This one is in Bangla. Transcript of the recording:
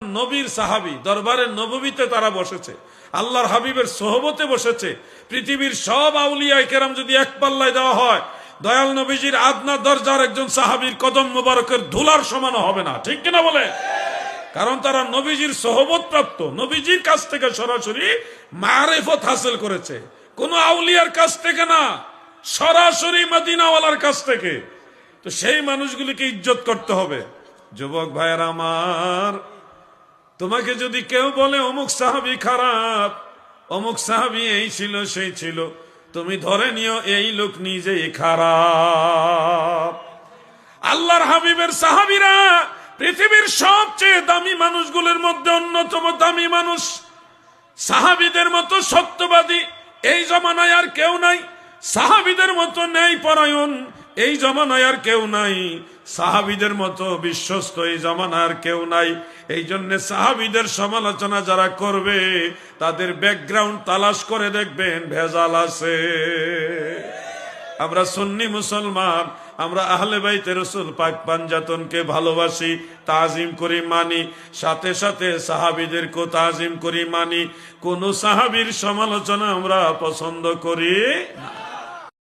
নবীর সাহাবী দরবারে নববীতে তারা বসেছে, আল্লাহর হাবিবের সোহবতে বসেছে। পৃথিবীর সব আউলিয়ায়ে কেরাম যদি এক পাল্লায় দেওয়া হয়, দয়াল নবীজির আদনা দরজার একজন সাহাবীর কদম মুবারকের ধুলার সমান হবে না। ঠিক কিনা বলে? কারণ তারা নবীজির সোহবত প্রাপ্ত, নবীজির কাছ থেকে সরাসরি মারিফত হাসিল করেছে, কোন আউলিয়ার কাছ থেকে না, সরাসরি মদিনাওয়ালার কাছ থেকে। তো সেই মানুষগুলিকে ইজ্জত করতে হবে। যুবক ভাইয়েরা আমার, তোমাকে যদি কেউ বলে অমুক সাহাবী খারাপ, অমুক সাহাবী এই ছিল সেই ছিল, তুমি ধরে নিও এই লোক নিজেই খারাপ। আল্লাহর হাবিবের সাহাবীরা পৃথিবীর সবচেয়ে দামি মানুষগুলোর মধ্যে অন্যতম দামি মানুষ। সাহাবীদের মতো সত্যবাদী এই জমানায় আর কেউ নাই, সাহাবীদের মতো ন্যায় পরায়ণ এই জমানায় আর কেউ নাই, সাহাবীদের মতো বিশ্বস্ত এই জমানায় আর কেউ নাই। এই জন্য সাহাবীদের সমালোচনা যারা করবে তাদের ব্যাকগ্রাউন্ড তালাশ করে দেখবেন ভেজাল আছে। আমরা সুন্নি মুসলমান, আমরা আহলে বাইতে রাসূল পাক পাঞ্জাতনকে ভালোবাসি, তাজিম করি, মানি, সাথে সাথে সাহাবীদেরকে তাজিম করি, মানি। কোন সাহাবীর সমালোচনা আমরা পছন্দ করি না।